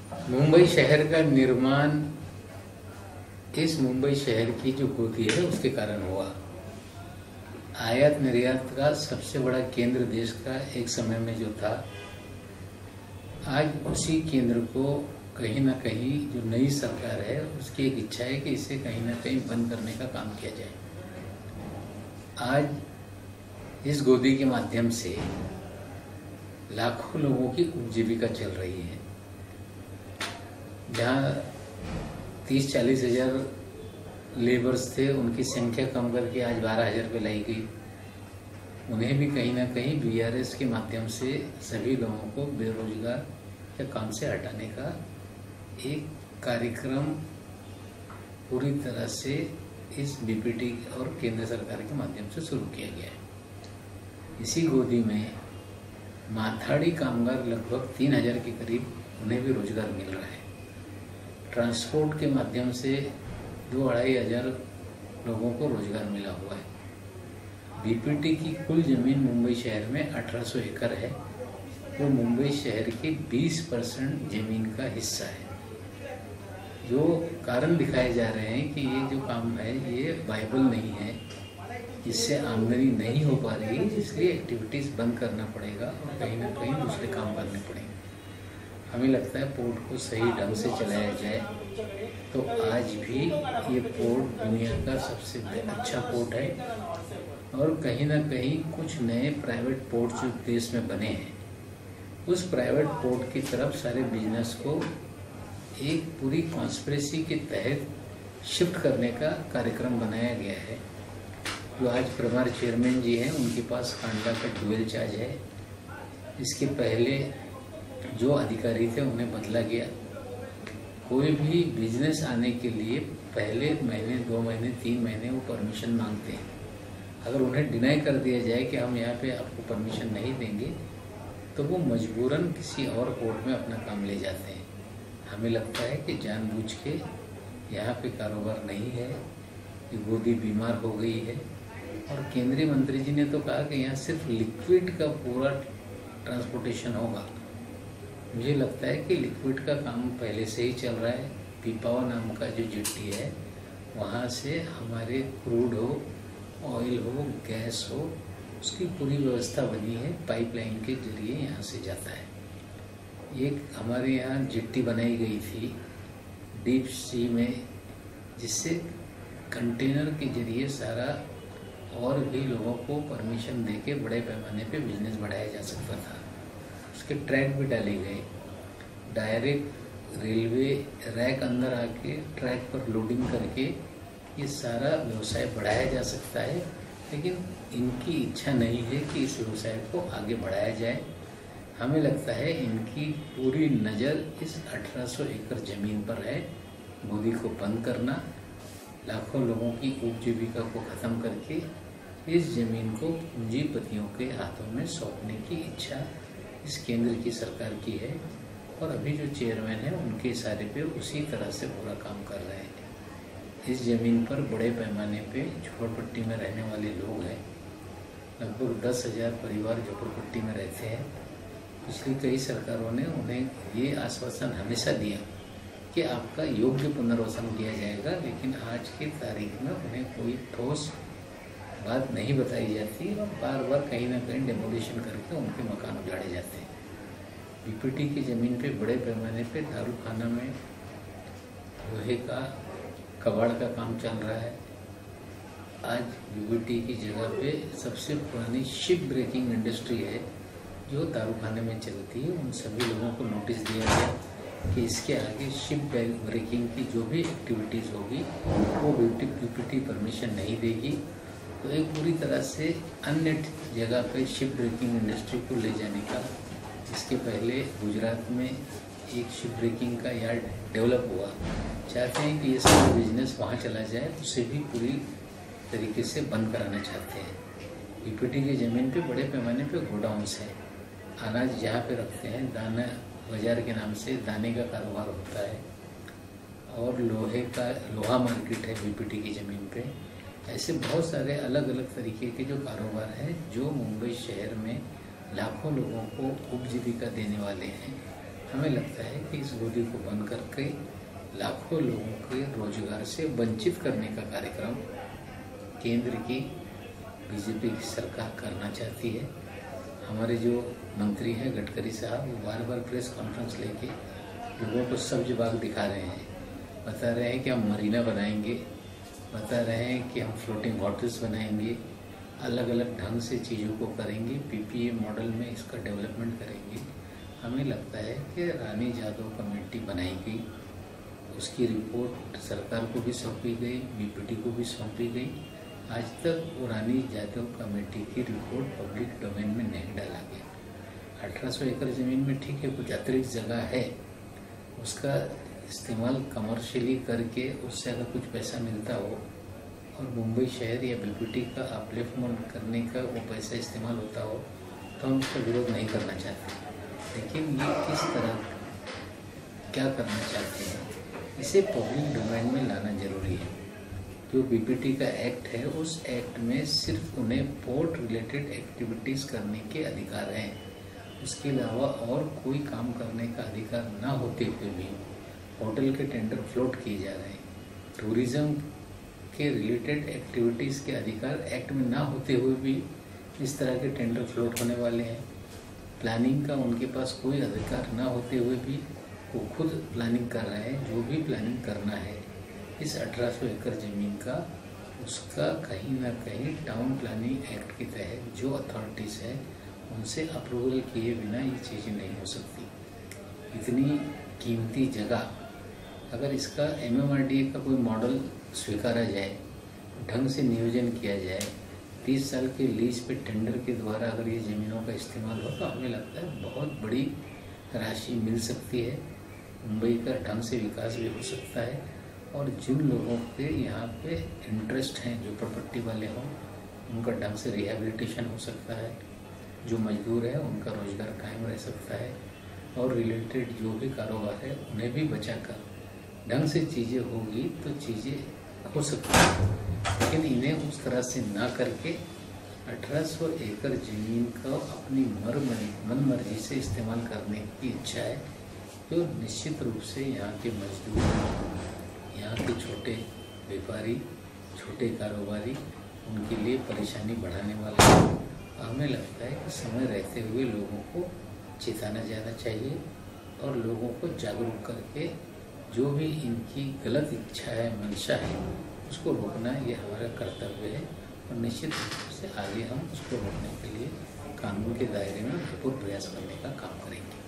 मुंबई शहर का निर्माण इस मुंबई शहर की जो गोदी है उसके कारण हुआ। आयात निर्यात का सबसे बड़ा केंद्र देश का एक समय में जो था, आज उसी केंद्र को कहीं ना कहीं जो नई सरकार है उसकी एक इच्छा है कि इसे कहीं ना कहीं बंद करने का काम किया जाए। आज इस गोदी के माध्यम से लाखों लोगों की उपजीविका चल रही है। जहाँ 30-40 हज़ार लेबर्स थे, उनकी संख्या कम करके आज 12,000 पे लाई गई। उन्हें भी कहीं ना कहीं बीआरएस के माध्यम से सभी लोगों को बेरोजगार या काम से हटाने का एक कार्यक्रम पूरी तरह से इस बीपीटी और केंद्र सरकार के माध्यम से शुरू किया गया है। इसी गोदी में माथाड़ी कामगार लगभग 3,000 के करीब उन्हें भी रोजगार मिल रहा है। ट्रांसपोर्ट के माध्यम से 2-2.5 हज़ार लोगों को रोजगार मिला हुआ है। बीपीटी की कुल जमीन मुंबई शहर में 1800 एकड़ है। वो मुंबई शहर के 20% जमीन का हिस्सा है। जो कारण दिखाए जा रहे हैं कि ये जो काम है ये वायबल नहीं है, इससे आमदनी नहीं हो पा रही, इसलिए एक्टिविटीज़ बंद करना पड़ेगा और कहीं ना कहीं दूसरे काम करने पड़ेंगे। हमें लगता है पोर्ट को सही ढंग से चलाया जाए तो आज भी ये पोर्ट दुनिया का सबसे अच्छा पोर्ट है। और कहीं ना कहीं कुछ नए प्राइवेट पोर्ट जो देश में बने हैं, उस प्राइवेट पोर्ट की तरफ सारे बिजनेस को एक पूरी कॉन्स्पिरेसी के तहत शिफ्ट करने का कार्यक्रम बनाया गया है। जो आज प्रभार चेयरमैन जी हैं, उनके पास कांडला का डुअल चार्ज है। इसके पहले जो अधिकारी थे उन्हें बदला गया। कोई भी बिजनेस आने के लिए पहले महीने, 2 महीने, 3 महीने वो परमिशन मांगते हैं। अगर उन्हें डिनाई कर दिया जाए कि हम यहाँ पे आपको परमिशन नहीं देंगे, तो वो मजबूरन किसी और कोर्ट में अपना काम ले जाते हैं। हमें लगता है कि जानबूझ के यहाँ पे कारोबार नहीं है, कि गोदी बीमार हो गई है। और केंद्रीय मंत्री जी ने तो कहा कि यहाँ सिर्फ लिक्विड का पूरा ट्रांसपोर्टेशन होगा। मुझे लगता है कि लिक्विड का काम पहले से ही चल रहा है। पीपावा नाम का जो जेट्टी है, वहाँ से हमारे क्रूड हो, ऑयल हो, गैस हो, उसकी पूरी व्यवस्था बनी है। पाइपलाइन के जरिए यहाँ से जाता है। एक हमारे यहाँ जेट्टी बनाई गई थी डीप सी में, जिससे कंटेनर के जरिए सारा और भी लोगों को परमिशन देके बड़े पैमाने पे बिजनेस बढ़ाया जा सकता था। उसके ट्रैक भी डाले गए। डायरेक्ट रेलवे रैक अंदर आके ट्रैक पर लोडिंग करके ये सारा व्यवसाय बढ़ाया जा सकता है। लेकिन इनकी इच्छा नहीं है कि इस व्यवसाय को आगे बढ़ाया जाए। हमें लगता है इनकी पूरी नज़र इस 1800 एकड़ ज़मीन पर है। गोदी को बंद करना, लाखों लोगों की उपजीविका को ख़त्म करके इस ज़मीन को पूंजीपतियों के हाथों में सौंपने की इच्छा इस केंद्र की सरकार की है। और अभी जो चेयरमैन है उनके इशारे पे उसी तरह से पूरा काम कर रहे हैं। इस ज़मीन पर बड़े पैमाने पे झोपड़पट्टी में रहने वाले लोग हैं। लगभग 10,000 परिवार झोपड़पट्टी में रहते हैं। पिछली कई सरकारों ने उन्हें ये आश्वासन हमेशा दिया कि आपका योग्य पुनर्वसन किया जाएगा, लेकिन आज की तारीख में उन्हें कोई ठोस बात नहीं बताई जाती और बार बार कहीं ना कहीं डेमोलिशन करके उनके मकान उजाड़े जाते हैं। बीपीटी की ज़मीन पे बड़े पैमाने पे दारू खाना में लोहे का कबाड़ का काम चल रहा है। आज बीपीटी की जगह पे सबसे पुरानी शिप ब्रेकिंग इंडस्ट्री है जो दारू खाने में चलती है। उन सभी लोगों को नोटिस दिया गया कि इसके आगे शिप ब्रेकिंग की जो भी एक्टिविटीज़ होगी वो बीपीटी परमिशन नहीं देगी। तो एक पूरी तरह से अन्य जगह पे शिप ब्रेकिंग इंडस्ट्री को ले जाने का, इसके पहले गुजरात में एक शिप ब्रेकिंग का यार्ड डेवलप हुआ, चाहते हैं कि ये सारा बिजनेस वहाँ चला जाए, उसे भी पूरी तरीके से बंद कराना चाहते हैं। बीपीटी की ज़मीन पे बड़े पैमाने पे गोडाउन्स हैं। अनाज जहाँ पे रखते हैं, दाना बाज़ार के नाम से दाने का कारोबार होता है और लोहा मार्केट है बीपीटी की ज़मीन पे। ऐसे बहुत सारे अलग अलग तरीके के जो कारोबार हैं जो मुंबई शहर में लाखों लोगों को उपजीविका देने वाले हैं, हमें लगता है कि इस गोदी को बंद करके लाखों लोगों के रोजगार से वंचित करने का कार्यक्रम केंद्र की बीजेपी की सरकार करना चाहती है। हमारे जो मंत्री हैं गडकरी साहब, वो बार बार प्रेस कॉन्फ्रेंस लेके लोगों को सब्ज बाग दिखा रहे हैं, बता रहे हैं कि हम मरीना बनाएंगे, बता रहे हैं कि हम फ्लोटिंग होटल्स बनाएंगे, अलग अलग ढंग से चीज़ों को करेंगे, पीपीए मॉडल में इसका डेवलपमेंट करेंगे। हमें लगता है कि रानी जादव कमेटी बनाई गई, उसकी रिपोर्ट सरकार को भी सौंपी गई, बीपीटी को भी सौंपी गई। आज तक वो रानी जादव कमेटी की रिपोर्ट पब्लिक डोमेन में नहीं डाला गया। 1800 एकड़ ज़मीन में ठीक है, कुछ अतिरिक्त जगह है, उसका इस्तेमाल कमर्शियली करके उससे अगर कुछ पैसा मिलता हो और मुंबई शहर या बीपीटी का अपलिफ्टमेंट करने का वो पैसा इस्तेमाल होता हो तो हम उसका विरोध नहीं करना चाहते। लेकिन ये किस तरह क्या करना चाहते हैं, इसे पब्लिक डोमेन में लाना जरूरी है। जो बीपीटी का एक्ट है, उस एक्ट में सिर्फ उन्हें पोर्ट रिलेटेड एक्टिविटीज़ करने के अधिकार हैं, उसके अलावा और कोई काम करने का अधिकार ना होते हुए भी होटल के टेंडर फ्लोट किए जा रहे हैं। टूरिज़्म के रिलेटेड एक्टिविटीज़ के अधिकार एक्ट में ना होते हुए भी इस तरह के टेंडर फ्लोट होने वाले हैं। प्लानिंग का उनके पास कोई अधिकार ना होते हुए भी वो खुद प्लानिंग कर रहे हैं। जो भी प्लानिंग करना है इस 1800 एकड़ ज़मीन का, उसका कहीं ना कहीं टाउन प्लानिंग एक्ट के तहत जो अथॉरिटीज़ है उनसे अप्रूवल किए बिना ये चीज़ें नहीं हो सकती। इतनी कीमती जगह अगर इसका MMRDA का कोई मॉडल स्वीकारा जाए, ढंग से नियोजन किया जाए, 30 साल के लीज पे टेंडर के द्वारा अगर ये ज़मीनों का इस्तेमाल हो तो हमें लगता है बहुत बड़ी राशि मिल सकती है, मुंबई का ढंग से विकास भी हो सकता है और जिन लोगों के यहाँ पे इंटरेस्ट हैं, जो प्रॉपर्टी वाले हों, उनका ढंग से रिहेबिलिटेशन हो सकता है, जो मजदूर है उनका रोजगार कायम रह सकता है और रिलेटेड जो भी कारोबार है उन्हें भी बचाकर ढंग से चीज़ें होगी तो चीज़ें हो सकती हैं। लेकिन इन्हें उस तरह से ना करके 1800 एकड़ ज़मीन को अपनी मन मर्जी से इस्तेमाल करने की इच्छा है, जो निश्चित रूप से यहाँ के मजदूर, यहाँ के छोटे व्यापारी, छोटे कारोबारी, उनके लिए परेशानी बढ़ाने वाला है। हमें लगता है कि समय रहते हुए लोगों को चेताना जाना चाहिए और लोगों को जागरूक करके जो भी इनकी गलत इच्छा है, मंशा है, उसको रोकना ये हमारा कर्तव्य है और निश्चित रूप से आगे हम उसको रोकने के लिए कानून के दायरे में भरपूर प्रयास करने का काम करेंगे।